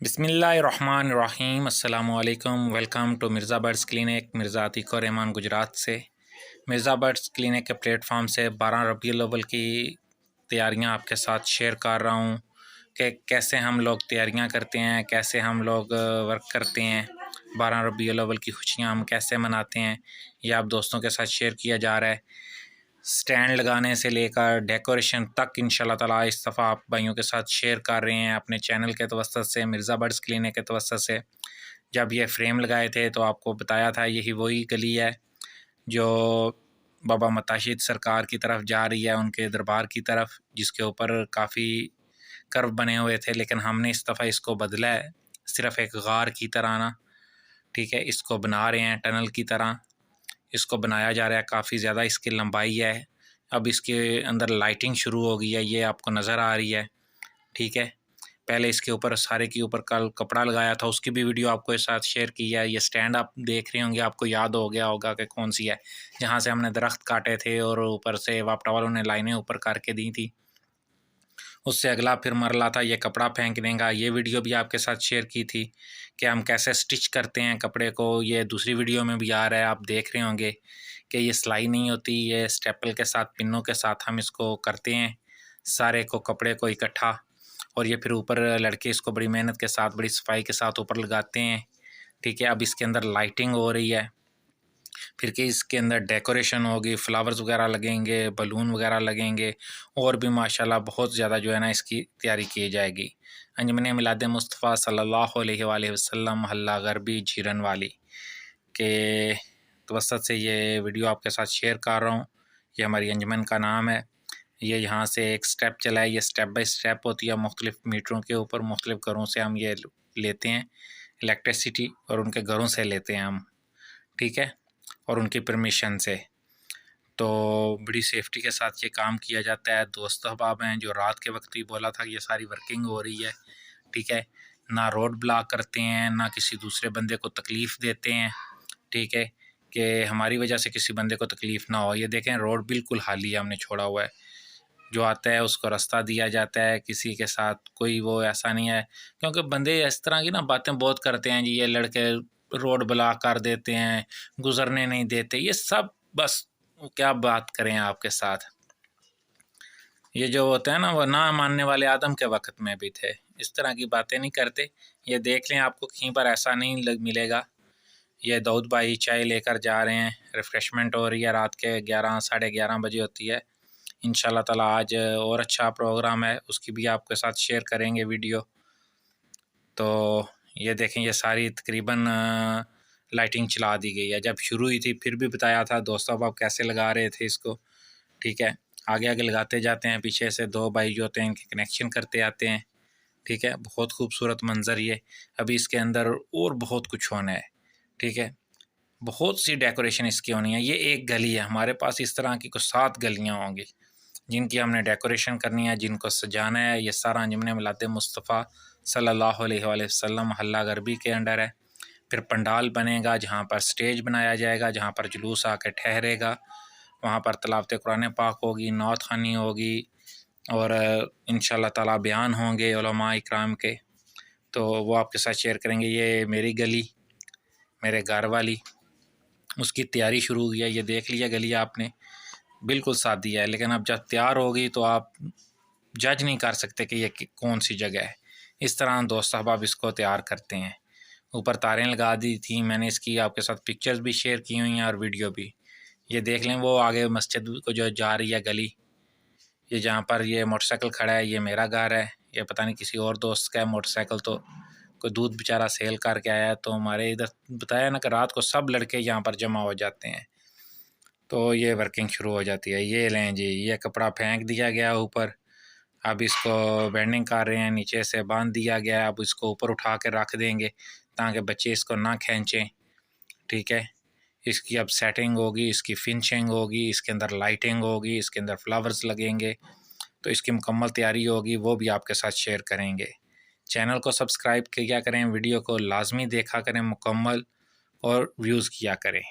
बिस्मिल्लाहिर्रहमानिर्रहीम अस्सलामुअलैकुम। Welcome to Mirza birds clinic, Mirza Atiqur Rahman Gujarat से। मिर्ज़ा बर्ड्स क्लिनिक के प्लेटफॉर्म से 12 रबीउल अव्वल की तैयारियां आपके साथ शेयर कर रहा हूं कि कैसे हम लोग तैयारियां करते हैं, कैसे हम लोग वर्क करते हैं। 12 रबीउल अव्वल की खुशियां हम कैसे मनाते हैं, ये आप दोस्तों के साथ शेयर किया जा रहा है। स्टैंड लगाने से लेकर डेकोरेशन तक इंशाल्लाह ताला इस दफ़ा आप भाइयों के साथ शेयर कर रहे हैं अपने चैनल के तवस्सुत से, मिर्ज़ा बर्ड्स क्लिनिक के तवस्सुत से। जब ये फ्रेम लगाए थे तो आपको बताया था यही वही गली है जो बाबा मताशिद सरकार की तरफ जा रही है, उनके दरबार की तरफ, जिसके ऊपर काफ़ी कर्व बने हुए थे, लेकिन हमने इस दफ़ा इसको बदला है, सिर्फ़ एक गार की तरह ना, ठीक है। इसको बना रहे हैं टनल की तरह, इसको बनाया जा रहा है, काफ़ी ज़्यादा इसकी लंबाई है। अब इसके अंदर लाइटिंग शुरू हो गई है, ये आपको नज़र आ रही है, ठीक है। पहले इसके ऊपर सारे के ऊपर कल कपड़ा लगाया था, उसकी भी वीडियो आपको इस साथ शेयर की है। ये स्टैंड आप देख रहे होंगे, आपको याद हो गया होगा कि कौन सी है, जहाँ से हमने दरख्त काटे थे और ऊपर से वापटा वालों ने लाइनें ऊपर करके दी थी। उससे अगला फिर मरला था ये कपड़ा फेंकने का, ये वीडियो भी आपके साथ शेयर की थी कि हम कैसे स्टिच करते हैं कपड़े को। ये दूसरी वीडियो में भी आ रहा है, आप देख रहे होंगे कि ये सिलाई नहीं होती, ये स्टेपल के साथ, पिनों के साथ हम इसको करते हैं सारे को, कपड़े को इकट्ठा, और ये फिर ऊपर लड़के इसको बड़ी मेहनत के साथ, बड़ी सफाई के साथ ऊपर लगाते हैं, ठीक है। अब इसके अंदर लाइटिंग हो रही है, फिर कि इसके अंदर डेकोरेशन होगी, फ्लावर्स वगैरह लगेंगे, बलून वगैरह लगेंगे, और भी माशाल्लाह बहुत ज़्यादा जो है ना इसकी तैयारी की जाएगी। अंजुमन मिलाद मुस्तफ़ा सल्लल्लाहु अलैहि वसल्लम मोहल्ला गरबी झीरन वाली के तवस्सुत से ये वीडियो आपके साथ शेयर कर रहा हूँ। ये हमारी अंजुमन का नाम है। ये यहाँ से एक स्टेप चला है, ये स्टेप बाय स्टेप होती है, मुख्तलिफ़ मीटरों के ऊपर मुख्तलिफ़ घरों से हम ये लेते हैं इलेक्ट्रिसिटी, और उनके घरों से लेते हैं हम, ठीक है, और उनकी परमिशन से। तो बड़ी सेफ्टी के साथ ये काम किया जाता है। दोस्त अहबाब हैं जो रात के वक्त ही बोला था कि ये सारी वर्किंग हो रही है, ठीक है। ना रोड ब्लॉक करते हैं, ना किसी दूसरे बंदे को तकलीफ़ देते हैं, ठीक है, कि हमारी वजह से किसी बंदे को तकलीफ़ ना हो। ये देखें रोड बिल्कुल खाली है, हमने छोड़ा हुआ है, जो आता है उसको रास्ता दिया जाता है, किसी के साथ कोई वो ऐसा नहीं है। क्योंकि बंदे इस तरह की ना बातें बहुत करते हैं जी, ये लड़के रोड ब्लॉक कर देते हैं, गुजरने नहीं देते, ये सब बस क्या बात करें आपके साथ। ये जो होते हैं ना, वो ना मानने वाले आदम के वक्त में भी थे, इस तरह की बातें नहीं करते। ये देख लें, आपको कहीं पर ऐसा नहीं मिलेगा। ये दाऊद भाई चाय लेकर जा रहे हैं, रिफ़्रेशमेंट हो रही है, रात के 11 साढ़े 11 बजे होती है। इंशाल्लाह ताला आज और अच्छा प्रोग्राम है, उसकी भी आपके साथ शेयर करेंगे वीडियो। तो ये देखें, ये सारी तकरीबन लाइटिंग चला दी गई है। जब शुरू हुई थी फिर भी बताया था दोस्तों आप कैसे लगा रहे थे इसको, ठीक है। आगे आगे लगाते जाते हैं, पीछे से दो भाई जो होते हैं इनके कनेक्शन करते आते हैं, ठीक है। बहुत खूबसूरत मंज़र ये। अभी इसके अंदर और बहुत कुछ होना है, ठीक है, बहुत सी डेकोरेशन इसकी होनी है। ये एक गली है, हमारे पास इस तरह की कुछ 7 गलियाँ होंगी जिनकी हमने डेकोरेशन करनी है, जिनको सजाना है। ये सारा अंजुमन मिलाद मुस्तफ़ा सल्लल्लाहु अलैहि वसल्लम मोहल्ला गरबी के अंडर है। फिर पंडाल बनेगा जहाँ पर स्टेज बनाया जाएगा, जहाँ पर जुलूस आकर ठहरेगा, वहाँ पर तिलावत कुरान पाक होगी, नौत ख़वानी होगी, और इंशाल्लाह ताला बयान होंगे उलमा इकराम के, तो वो आपके साथ शेयर करेंगे। ये मेरी गली, मेरे घर वाली, उसकी तैयारी शुरू हुई है। ये देख लिया गली आपने, बिल्कुल सादी है, लेकिन अब जब तैयार होगी तो आप जज नहीं कर सकते कि ये कौन सी जगह है। इस तरह दोस्त अहबाब इसको तैयार करते हैं। ऊपर तारें लगा दी थी मैंने, इसकी आपके साथ पिक्चर्स भी शेयर की हुई हैं और वीडियो भी। ये देख लें, वो आगे मस्जिद को जो जा रही है गली, ये जहाँ पर ये मोटरसाइकिल खड़ा है, ये मेरा घर है। ये पता नहीं किसी और दोस्त का है मोटरसाइकिल, तो कोई दूध बेचारा सेल करके आया है। तो हमारे इधर बताया ना कि रात को सब लड़के यहाँ पर जमा हो जाते हैं, तो ये वर्किंग शुरू हो जाती है। ये लें जी, ये कपड़ा फेंक दिया गया ऊपर, अब इसको बेंडिंग कर रहे हैं, नीचे से बांध दिया गया है। अब इसको ऊपर उठा के रख देंगे ताकि बच्चे इसको ना खींचें, ठीक है। इसकी अब सेटिंग होगी, इसकी फिनिशिंग होगी, इसके अंदर लाइटिंग होगी, इसके अंदर फ्लावर्स लगेंगे, तो इसकी मुकम्मल तैयारी होगी, वो भी आपके साथ शेयर करेंगे। चैनल को सब्सक्राइब किया करें, वीडियो को लाजमी देखा करें मुकम्मल, और व्यूज़ किया करें।